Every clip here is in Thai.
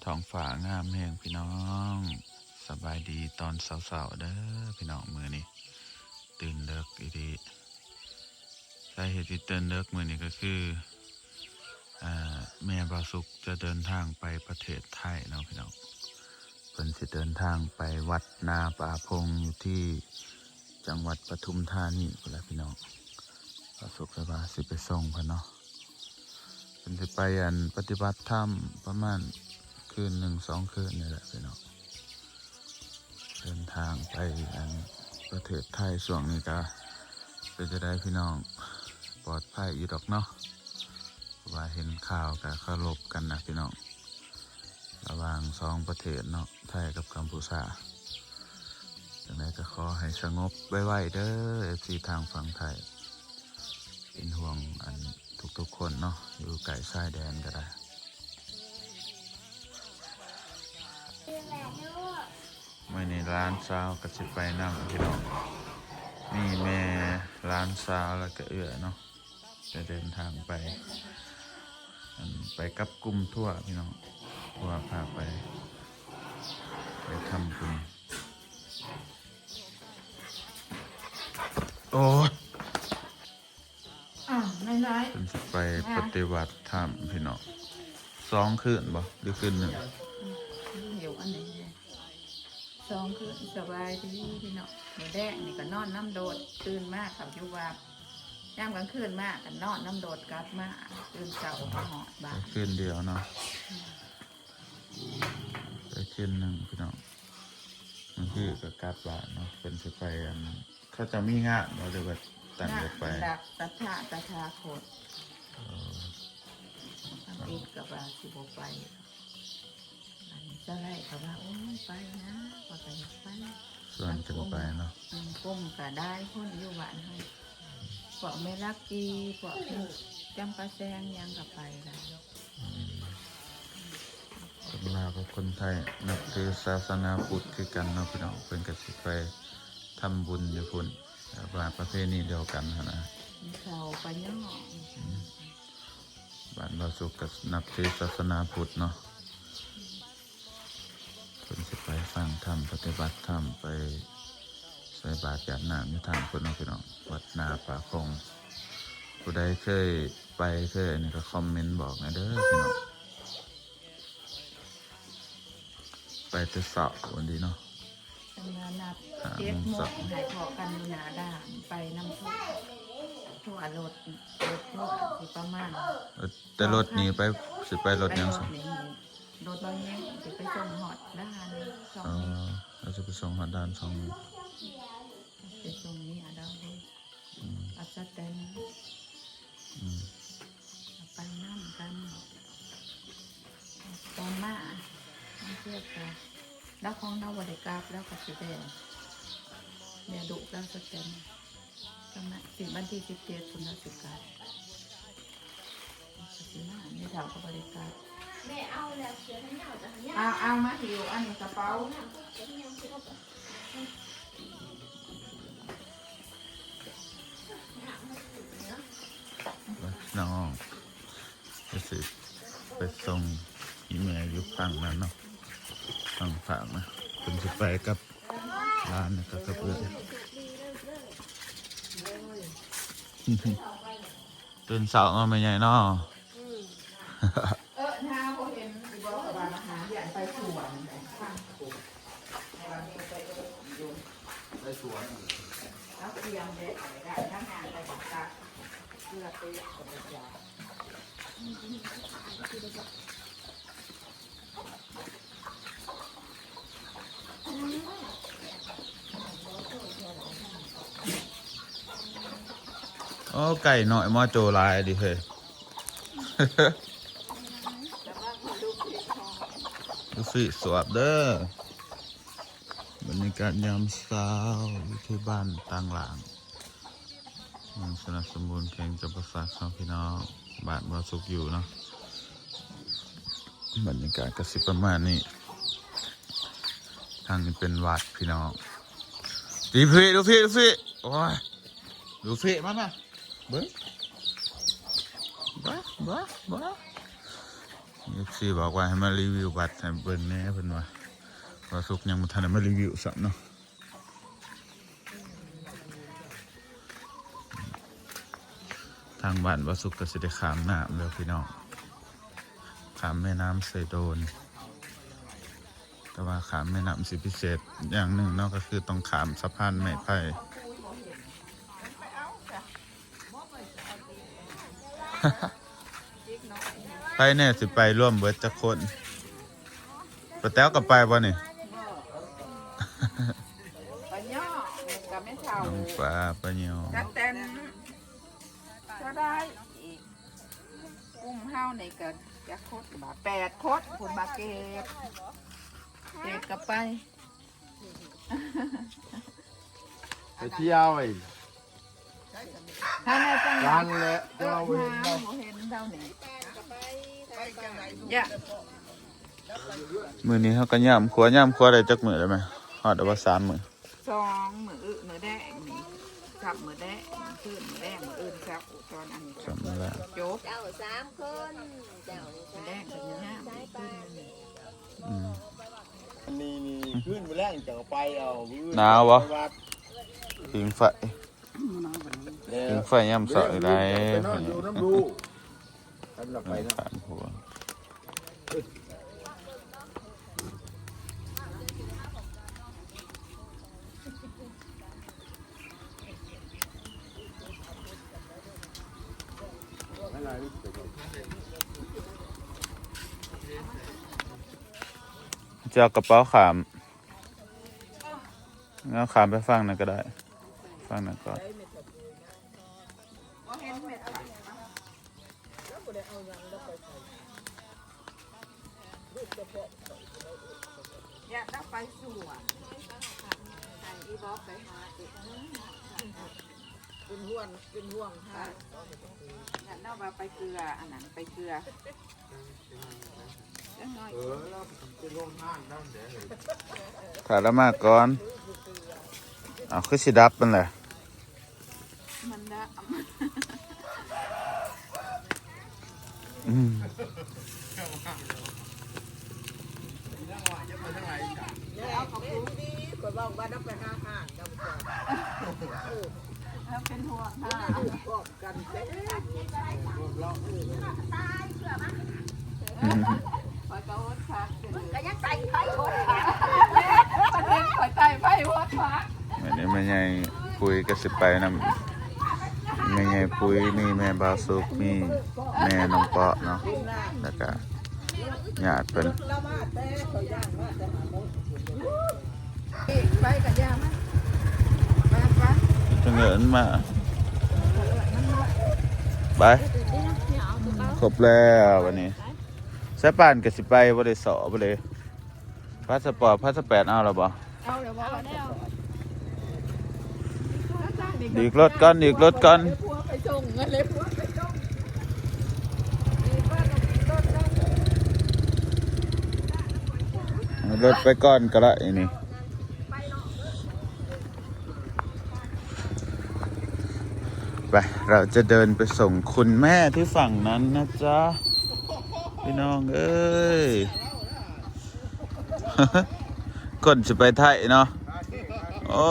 ท้องฟ้างามแห่งพี่น้องสบายดีตอนเสาๆเด้อพี่น้องมือนี้ตื่นเลิกอีดีสาเหตุที่ตื่นเลิกมือนี้ก็คือแม่บาสุกจะเดินทางไปประเทศไทยเนาะพี่น้องเพิ่นสิเดินทางไปวัดนาป่าพงอยู่ที่จังหวัดปทุมธานีพุ่นล่ะพี่น้องบาสุกสบายสิไปส่งเพิ่นเนาะเพิ่นสิไปปฏิบัติธรรมประมาณคืน1-2 คืนนี่แหละพี่น้องเดินทางไปประเทศไทยช่วงนี้ก็จะได้พี่น้องปลอดภัยอยู่ดอกเนาะว่าเห็นข่าวก็เคารพกันนะพี่น้องระหว่าง2 ประเทศเนาะไทยกับกัมพูชาจังไดก็ขอให้สงบไวๆเด้อFCทางฝั่งไทยเป็นห่วงทุกๆคนเนาะอยู่ไกลชายแดนก็ได้ไม่ในร้านสาวก็สิไปนั่งพี่น้องมีแม่ร้านสาวแล้วก็เนาะจะเดินทางไปกับกลุ่มทั่วพี่น้องทั่วพาไปทำบุญโอ้ไม่ร้ายเป็นไปปฏิบัติธรรมพี่น้อง2 คืนบ่หรือคืน 1อยู่อันไหน2 คืนสบายดีพี่น้องมื้อแรกนี่ก็นอนน้ำโดดตื่นมากกับอยู่ว่ายามกลางคืนมากกันนอนน้ำโดดกลับมาตื่นเช้าก็หอดบ้านคืนเดียวเนาะไปคืน 1พี่น้องมันคือกับกลับบ้านเนาะเป็นสิไปเขาจะมีงานบ่หรือว่าตั้งใจไปดักตถาคตทำอีกกับว่าสิบ่ไปอันนี้จะไล่เขาว่าโอ้ยไปนะว่าไปไปส่วนจะไปเนาะก้มก็ได้คนอยู่บ้านให้พวกไม่รักกีพวกจำปาแซงยังกับไปได้คนลาวกับคนไทยนับถือศาสนาพุทธคือกันเนาะพี่น้องเพิ่นก็สิไปทำบุญอยู่พุ่นว่าประเพณีเดียวกันนะเขาไปย่อบ้านเราสุขกับนับถือศาสนาพุทธเนาะเพิ่นสิไปฟังธรรมปฏิบัติธรรมไปใส่บาตรหยาดน้ำอยู่ทางเพิ่นเนาะพี่น้องวัดนาป่าพงผู้ใดเคยไปอันนี้ก็คอมเมนต์บอกนะเด้อพี่น้องไปแต่เสาร์วันนี้เนาะทำงานนับ7 โมงหายขอกันอยู่หนาด่านไปน้ำทั่วรถทั่วที่ประมาณแต่รถนี้ไปสิไปรถยังสิรถเราเนี้ยจะไปส่งหอดด้านเราจะไปส่งหอดด้าน2 มื้อไปส่งนี้ดาวเลยอัศจรรย์ไปน้ำกันตอนมาเทียบกันแล้วของเราบริกราบแล้วกับสีแดงเนี่ยดุแล้วสแตนจังนะวันที่17 คุณสิกาสีหน้าในแถวกับบริการแม่เอาแล้วเสือทั้งเหนียวจะทั้งเอามาหิวอันนี้กระเป๋าน้องไปส่งอีเมลอยู่ฝั่งนั้นเนาะฝั่งฝากนะคุณจะไปกับร้านนะครับกับเพื่อนตื่นเสาร์มาไม่ใหญ่เนาะถ้าเขาเห็นบอกกับบ้านอาหารอย่างไปสวนไปสวนแล้วเตรียมเด็กได้ทั้งงานไปบอกตาเพื่อไปกับเด็กยาโอ้ไก่หน่อยมาโจลายดิเฮ้ยดูสิสวัสดีเด้อบรรยากาศยามเช้าอยู่ที่บ้านต่างหลังมันสนับสนุนแข่งกับประสาทของพี่น้องบ้านเราสุขอยู่เนาะบรรยากาศกระสิบประมาณนี้ทางนี้เป็นวัดพี่น้องดูพี่โอ้ยดูพี่มาบ้านี่ FC บอกว่าให้มารีวิวบัตรให้เบิ่งแหน่เพิ่นว่าสุกยังบ่ทันได้มารีวิวซ้ำเนาะทางบ้านบ่สุกก็สิได้ข้ามน้ำแล้วพี่น้องข้ามแม่น้ำไซโดนแต่ว่าข้ามแม่น้ำสิพิเศษอย่างหนึ่งเนาะก็คือต้องข้ามสะพานไม้ไผ่ ไปแน่สิไปร่วมเบิดจักคนป้าแต้วก็ไปบ่นี่ ปะย่อกับแม่เฒ่า น้องปลาปลาเหี่ยว จักเต็มก็ได้อีกกุ้มเฮาในก็จักโคตรบา8 โคตรคุณมาเก็บกลับไป ไปเที่ยวไอ้ ถ้าแม่จัง ร้านแหละ เอ เจ้า อ เห็น หา เนาะ บ่เห็นเท่านี้อย่า มื้อนี้เฮาก็ย่ำครัวได้จักมื้อได้ไหมฮอดเอาว่า3 มื้อ 2 มื้อแดงนี่จับมื้อแดงขึ้นมื้อแดงมื้ออื่นจับตอนอันนี้ สำแล้ว จบ เจ้า3 คนเจ้า มื้อแดงก็มีห้ามื้อขึ้นนี่ อืม อันนี้ขึ้นไปแรกจะไปเอามื้อ หนาวบ่ ไปวัด พิงไฟ แล้ว พิงไฟย่ำเสาะได้ ไปนอนอยู่น้ำดูสำหรับไปนะ ขามหัว จะเอากระเป๋าขามงั้นขามไปฟังนั่นก็ได้ ฟังนั่นก่อน บ่เห็นเม็ดค่ะอยากได้ไปสู่อ่ะใส่อีบอกไปหาอีกเป็นห่วงค่ะอยากได้มาไปเกลืออันนั้นไปเกลือจังน้อย แล้วเป็นโรงทานนั่นเดี๋ยว ขาดละมากก่อนเอาคือสิดับมันแหละ มันละ อืม แล้วเป็นห่วงค่ะคอยกระโดดค่ะ ก็ยังใส่ไผ่คน ประเด็นคอยไต่ไผ่หัวขวา วันนี้แม่ใหญ่ปุยก็สิไปนำแม่ใหญ่ปุยมีแม่บาวสุกมีแม่น้องเปาะเนาะแล้วก็ญาติเพิ่น ไปกับยาไหมไป จะเงินมาไปครบแล้ววันนี้สายป่านก็สิไปบ่ได้สอบ่เลยพาสปอร์ตพาสแปดเอาแล้วบ่ เอาเดี๋ยวบอกแล้ว ดีกรถก่อนดีกรถก่อน พัวไปส่งเงินเลยพัวไปส่ง รถไปก่อนก็ละอันนี้ไปเราจะเดินไปส่งคุณแม่ที่ฝั่งนั้นนะจ๊ะพี่น้องเอ้ย ก่อนจะไปไทยเนาะโอ้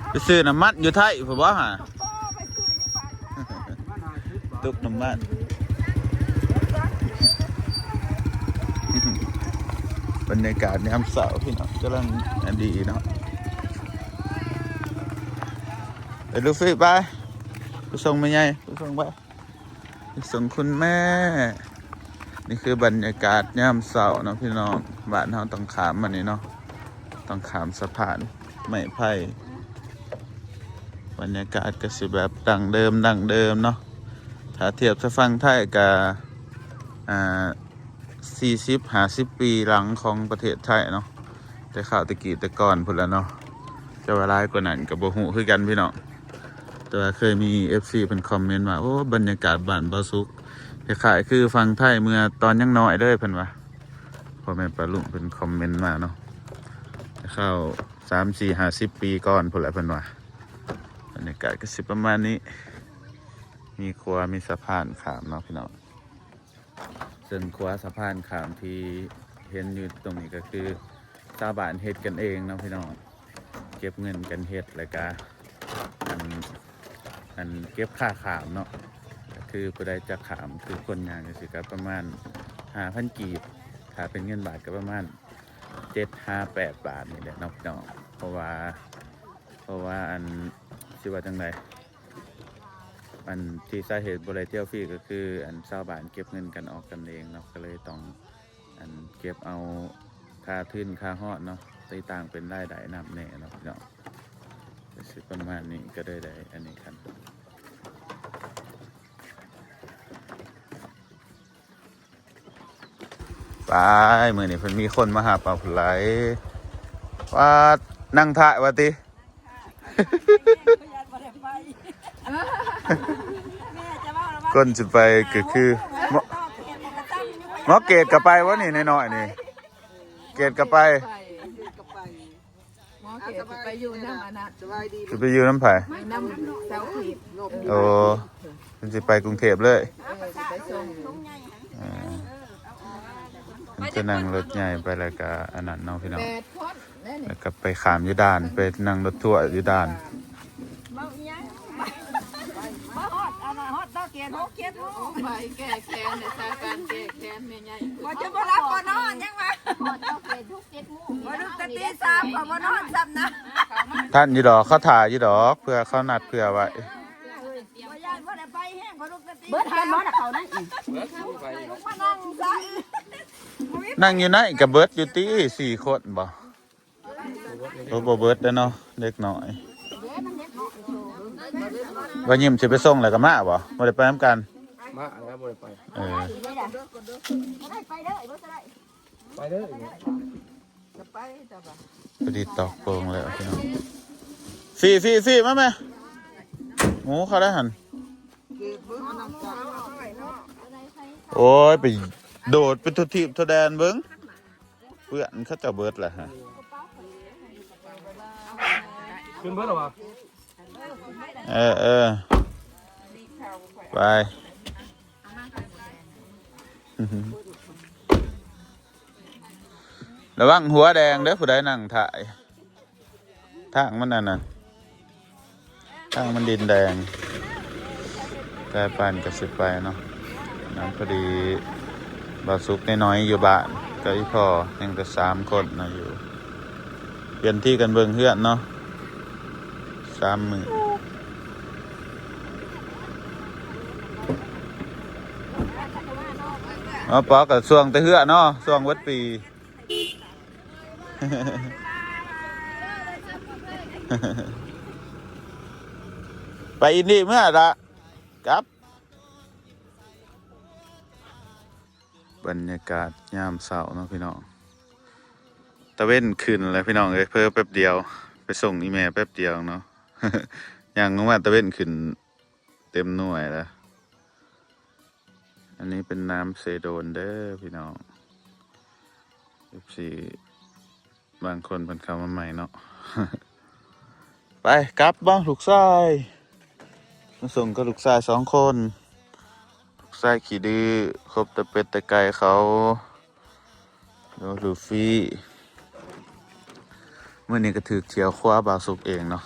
ไปซื้อน้ำมันอยู่ไทยผมว่าฮะ ตุกน้ำมันบรรยากาศในยามเสาร์พี่น้องกำลังดีเนาะไปลูฟี่ไปส่งไม่ใหญ่ไปส่งไปส่งคุณแม่นี่คือบรรยากาศยามเสาร์เนาะพี่น้องบ้านเราต้องขามมันนี่เนาะต้องขามสะพานไม้ไผ่บรรยากาศก็สิแบบดังเดิมเนาะถ้าเทียบจะฟังไทยกับ40-50 ปีหลังของประเทศไทยเนาะแต่ข่าวตะกี้แต่ก่อนพุ่นแล้วเนาะจะว่าร้ายกว่านั้นกับบ่ฮู้คือกันพี่น้องแต่ว่าเคยมี FC เป็นคอมเมนต์ว่าโอ้บรรยากาศบ้านบ่สุกคล้ายๆคือฟังไทยเมื่อตอนยังน้อยเลยเพิ่นว่าพ่อแม่ป้าลุงเป็นคอมเมนต์มาเนาะเข้า30-50 ปีก่อนพุ่นแหละเพิ่นว่าบรรยากาศก็สิประมาณนี้มีครัวมีสะพานขามเนาะพี่น้อง ซึ่งขวาสะพานขามที่เห็นอยู่ตรงนี้ก็คือชาวบ้านเฮ็ดกันเองเนาะพี่น้องเก็บเงินกันเฮ็ดแล้วก็อันเก็บค่าขามเนาะก็คือผู้ใดจะขามคือคนงานก็สิก็ประมาณ5,000 กีบถ้าเป็นเงินบาทก็ประมาณ7-8 บาทนี่แหละเนาะพี่น้องเพราะว่าอันสิว่าจังไดอันที่สาเหตุบ่ได้เที่ยวฟรีก็คืออันชาวบ้านเก็บเงินกันออกกันเองเนาะก็เลยต้องอันเก็บเอาค่าทื่นค่าฮอดเนาะตีต่างเป็นรายได้นำแน่เนาะพี่น้องก็สิประมาณนี้ก็ได้อันนี้ครับไปมื้อนี้เพิ่นมีคนมาหาปลาผุไหลว่านั่งถ่ายว่าติ ก้นจะไปก็คือหมอเกตกับไปวะนี่น้อยๆนี่เกตกับไป หมอเกศไปอยู่น้ำอันนั้น จะไปอยู่น้ำไผ่ น้ำเสาขีด โอ้มันจะไปกรุงเทพเลย จะไปส่ง มันจะนั่งรถใหญ่ไปแล้วก็อันนั้นเนาะพี่น้อง 8 คนนั่นนี่ แล้วก็ไปขามอยู่ด่านไปนั่งรถทัวร์อยู่ด่าน มาฮอดอันนั้นฮอดตะเกียนโฮเกียนโฮ ไปแก้แค้นในสาการแก้แค้นแม่ใหญ่ บ่จะบ่รับบ่นอนยังวะฮอดตะเกียนทุก7 โมงบ่ลุกแต่ตี 3ก็บ่นอนซ้ำนะ ท่านอยู่ดอกเขาถ่ายอยู่ดอกเพื่อเขานัดเพื่อไว้ บ่ย่านบ่ได้ไปแห้งบ่ลุกแต่ตีเบิดทันบ่น่ะเขานั่นอีกลุกมานั่งซะ นั่งอยู่ไหนกับเบิร์ดอยู่ตี4 คนบ่บ่เบิร์ดเด้อเนาะเด็กน้อยว่ายิ้มสิไปส่งแล้วก็มาบ่ได้ไปนำกัน มาแล้วบ่ได้ไป เออ ไปเด้อบ่ได้ ไปเด้อ จะไปแต่ว่า พอดีตอกโปรงแล้วพี่น้องฟีมาไหมหมูเขาได้หันโอ้ยไปโดดไปทุทีบทุแดนเบิ้งเพื่อนเขาจะเบิดแหละฮะ ขึ้นเบิดหรอวะ เออไป ระวังหัวแดงเด้อผู้ใดนั่งถ่ายทางมันนั่นน่ะทางมันดินแดงแต่ปานกระสิบไปเนาะนั้นพอดีบาสุกน้อยๆอยู่บ้านก็อีพอยังแต่3 คนนะอยู่เปลี่ยนที่กันเบิ่งเฮือนเนาะ3 มื้ออ๋อปอกับช่วงแต่เฮือเนาะช่วงวัดปี ไปอินดี้เมื่อละครับบรรยากาศยามเช้าเนาะพี่น้องตะเว้นขึ้นแล้วพี่น้องเอ้ยเพิ่มแป๊บเดียวไปส่งอีเมลแป๊บเดียวเนาะ ยังว่าตะเว้นขึ้นเต็มหน่วยแล้วอันนี้เป็นน้ำเซโดนเด้อพี่น้อง14บางคนเพิ่นเข้ามาใหม่เนาะ ไปกลับบ้างลูกชายมาส่งกับลูกชาย2 คนลูกชายขี้ดื้อคบแต่เป็ดแต่ไก่เขาลูฟี่เมื่อนี้ก็ถือเที่ยวคว้าบาสุกเองเนาะ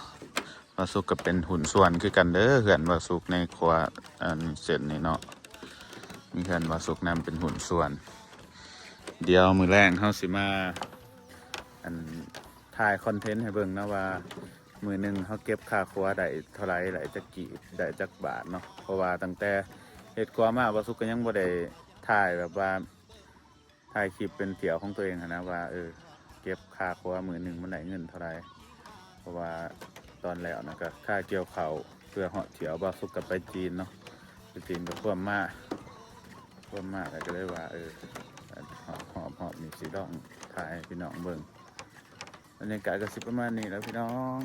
บาสุกก็เป็นหุ่นส่วนคือกันเด้อเหือนบาสุกในคว้าอันเสร็จนี่เนาะมีเหือนบาสุกนำเป็นหุ่นส่วนเดี๋ยวมือแรงเฮาสิมาอันถ่ายคอนเทนต์ให้เบิ่งนะว่ามือหนึ่งเขาเก็บค่าครัวได้เท่าไรได้จักกี่ได้จักบาทเนาะเพราะว่าตั้งแต่เฮ็ดครัวมาบาสุกก็ยังบ่ได้ถ่ายแบบว่าถ่ายคลิปเป็นเตี่ยวของตัวเองนะว่าเก็บค่าครัวมือหนึ่งมันได้เงินเท่าไรเพราะว่าตอนแล้วนะก็ค่าเกี่ยวข้าวเพื่อเหาะเถี่ยวบาสุกกับไปจีนเนาะไปจีนกับพวกมาก็เลยว่าหอบมีสีดองถ่ายพี่น้องเบิ่งบรรยากาศก็สิประมาณนี้แล้วพี่น้อง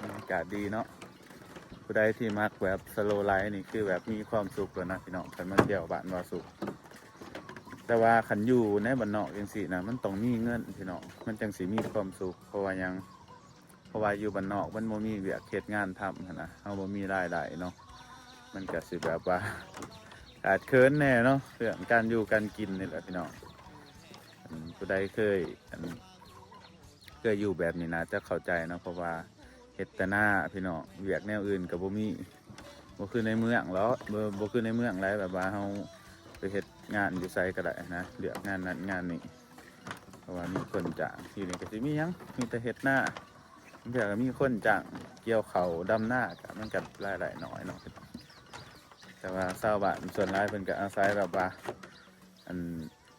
บรรยากาศดีเนาะผู้ใดที่มักแบบสโลไลฟ์นี่คือแบบมีความสุขเลยนะพี่น้องคันมาเที่ยวบ้านวาสุขแต่ว่าขันอยู่ในบ้านนอกจังสินะมันต้องมีเงินพี่น้องมันจังสิมีความสุขเพราะว่าอยู่บ้านนอกมันบ่มีเวียกเฮ็ดงานทำนะเฮาบ่มีรายได้เนาะมันก็สิแบบว่า อาจเคินแน่เนาะเรื่องการอยู่การกินนี่แหละพี่น้องผู้ใดเคยอยู่แบบนี้นะจะเข้าใจเนาะเพราะว่าเฮ็ดแต่หน้าพี่น้องเวียกแนวอื่นกับบ่มีบ่คือในเมืองแล้วบ่คือในเมืองไรแบบว่าเฮาไปเฮ็ดงานอยู่ไสก็ได้นะเลือกงานนั้นงานนี้เพราะว่ามีคนจ้างที่นี่ก็สิมีหยังมีแต่เฮ็ดหน้าเดี๋ยวก็มีคนจ้างเกี่ยวเขาดำหน้าก็มันก็รายได้น้อยเนาะแต่ว่าชาวบ้านส่วนหลายเพิ่นก็อาศัยแบบว่า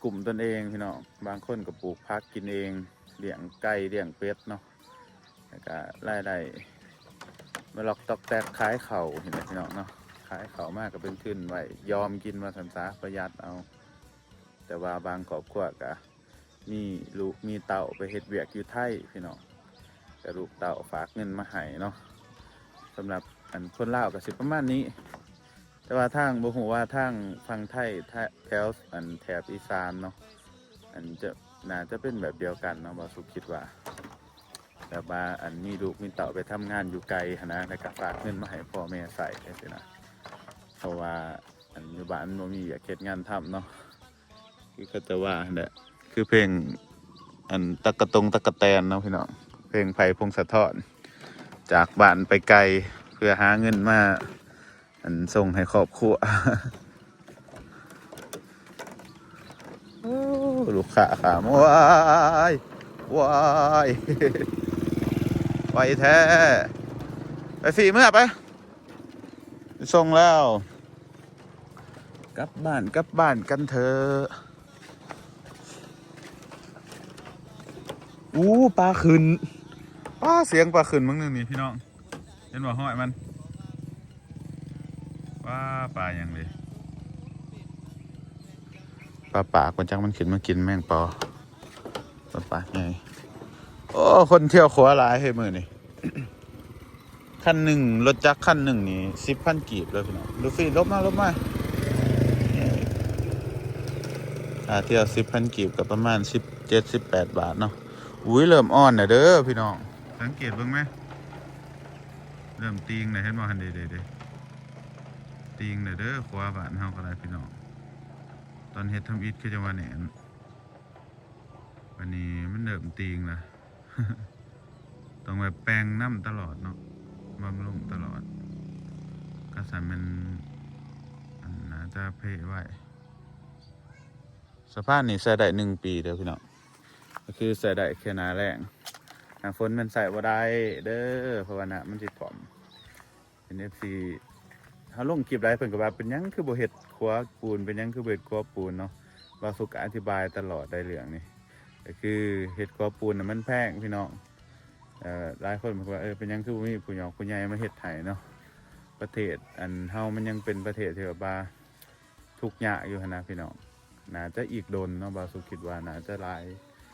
กลุ่มตนเองพี่น้องบางคนก็ปลูกผักกินเองเลี้ยงไก่เลี้ยงเป็ดเนาะแล้วก็รายได้มาหลอกตอกแตกขายเข่าเห็นไหมพี่น้องเนาะขายเข่ามากก็เป็นขึ้นไว้ยอมกินมาสันซาประหยัดเอาแต่ว่าบางครอบครัวก็มีลูกมีเต่าไปเฮ็ดเวียกอยู่ไทยพี่น้องแต่ลูกเต่าฝากเงินมาให้เนาะสำหรับคนลาวก็สิประมาณนี้แต่ว่าทางบ่ฮู้ว่าทางฝั่งไทยแถวแถบอีสานเนาะจะน่าจะเป็นแบบเดียวกันเนาะบ่สุคิดว่าแบบว่ามีลูกมีเต่าไปทำงานอยู่ไกลนะแล้วก็ฝากเงินมาให้พ่อแม่ใส่จังซี่นะเพราะว่าอยู่บ้านบ่มีอยากเฮ็ดงานทำเนาะคือเขาจะว่าเนี่ยคือเพลงตะกะตงตะกะแตนเนาะพี่น้องเพลงไผ่พงศธรจากบ้านไปไกลเพื่อหาเงินมาส่งให้ครอบครัว ลูกค้าขามว้ายว้ายไปแท้ไปฝีเมื่อไปส่งแล้วกลับบ้านกันเถอะปลาขึ้นเสียงปลาขึ้นมึงนึงนี่พี่น้องเห็นว่าห้อยมันปลาอย่างเลยปลาปากมันจังมันขึ้นมากินแมงปอปลาปากไงคนเที่ยวขวาหลายให้มือนี่ ขั้นหนึ่งรถจักรขั้นหนึ่งนี่10,000 กีบเลยพี่น้องดูฟรีลบมาเที่ยว10,000 กีบกับประมาณ17-18 บาทเนาะเริ่มอ่อนนะเด้อพี่น้องสังเกตบ้างไหมเริ่มตีงเลยเห็นบ่ฮันเด้ตีงเลยเด้อขวาบ้านเฮาก็ได้พี่น้องตอนเฮ็ดทำอิฐคือจังว่าแหนวันนี้มันเริ่มตีงละ ต้องแบบแปลงน้ำตลอดเนาะบำรุงตลอดกระสันมันน่าจะเพไว้สภาพนี้ใส่ได้1 ปีเด้อพี่น้องก็คือใส่ได้แค่หน้าแรงหน้าฝนมันใส่บ่ได้เด้อเพราะว่าน่ะมันสิผอมเป็น FC เฮาลงคลิปหลายเพิ่นก็ว่าเป็นหยังคือบ่เฮ็ดครัวปูนเป็นหยังคือบ่เฮ็ดครัวปูนเนาะว่าสุกอธิบายตลอดได้เรื่องนี้ก็คือเฮ็ดครัวปูนน่ะมันแพงพี่น้องหลายคนบอกว่าเป็นหยังคือบ่มีผู้หยอกผู้ใหญ่มาเฮ็ดให้เนาะประเทศเฮามันยังเป็นประเทศที่แบบว่าทุกข์ยากอยู่หั่นนะพี่น้องน่าจะอีกโดนเนาะบ่าวสุคิดว่าน่าจะหลาย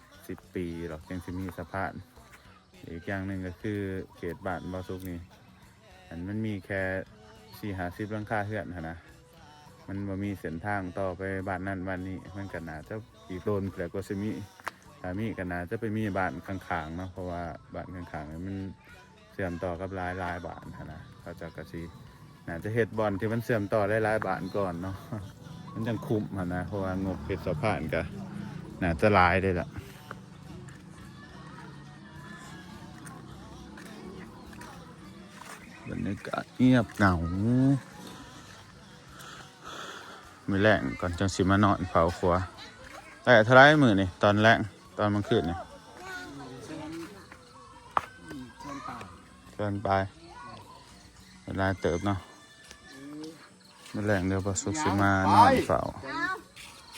10 ปีหรอกยังสิมีสะพานอีกอย่างหนึ่งก็คือเขตบ้านบ่าวสุกนี่มันมีแค่40-50 หลังคาเรือนหั่นนะมันบ่มีเส้นทางต่อไปบ้านนั้นบ้านนี้มันก็น่าจะอีกโดนแล้วก็สิมีถ้ามีก็น่าจะไปมีบ้านข้างๆเนาะเพราะว่าบ้านข้างๆมันเชื่อมต่อกับหลายบ้านหั่นนะเขาเจ้าก็สิน่าจะเฮ็ดบ่อนที่มันเชื่อมต่อหลายบ้านก่อนเนาะ มันจังคุ้มหั่นนะเพราะว่างบเฮ็ดสะพานก็น่าจะหลายได้ล่ะบรรยากาศเงียบเหงามื้อแรงก่อนจังสิมานอนเผาครัวแต่เท่าไรมื้อนี่ตอนแรงตอนมันขึ้นนี่เกินไปเวลาเติบเนาะมื้อแรงเดี๋ยวบ่สุกสิมานอนเฝ้า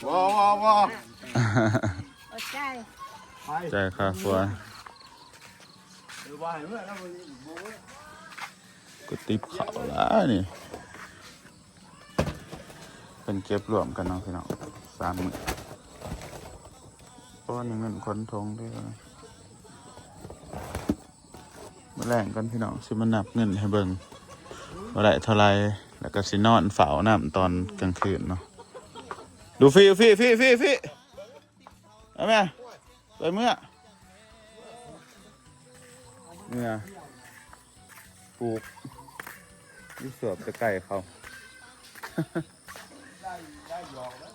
ว้าอดใจ ใจค่ะครัวก็ติบเขาแล้วนี่เป็นเก็บรวมกันเนาะพี่น้อง3 มื้อต้นเงินคนทงด้วยมาแรงกันพี่น้องสิมานับเงินให้เบิ่งว่าได้เท่าไรแล้วก็สินอนเฝ้าน้ำตอนกลางคืนเนาะดูฟี่เอาไหมไปเมื่อปลูกที่สวนจะไก่เขา ได้หยอกแล้ว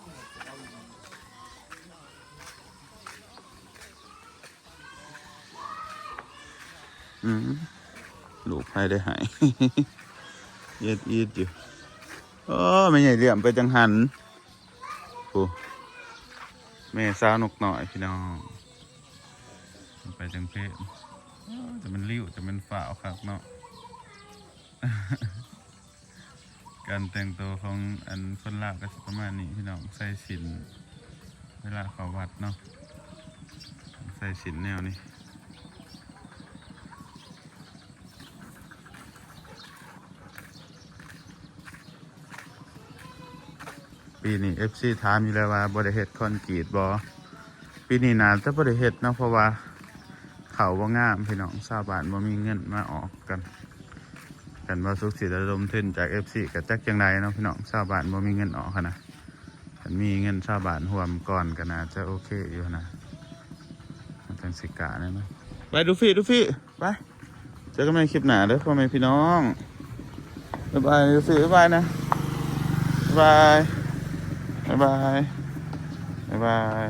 ลูกให้ได้หาย เย็ดอีดอยู่โอ้ไม่ใหญ่เหลี่ยมไปจังหันโอ้แม่สาวนกหน่อยพี่น้องไปจังเพศจะมันริ้วจะมันฝ่าวครับเนาะ การแต่งตัวของอันคนลาวก็สิประมาณนี้พี่น้องใส่สินเวลาเข้าวัดเนาะใส่สินแนวนี้ปีนี้ FC ถามอยู่แล้วว่าบริเฮ็ดคอนกรีตบ่ปีนี้น่าจะบริเฮ็ดเนาะเพราะว่าเขาว่างามพี่น้องชาวบ้านบ่มีเงินมาออกกันว่าสุขสิระดมทุนจาก FC กับจักจังไดเนาะพี่น้องชาวบ้านบ่มีเงินออกนะคันมีเงินชาวบ้านร่วมก่อนก็น่าจะโอเคอยู่นะมันเป็นสิกะนะเนาะไปดูฟี่ไปเจอกันใหม่คลิปหน้าเด้อพ่อแม่พี่น้องบ๊ายบายดูฟี่บ๊ายบายนะบ๊ายบาย บ๊ายบาย บ๊ายบาย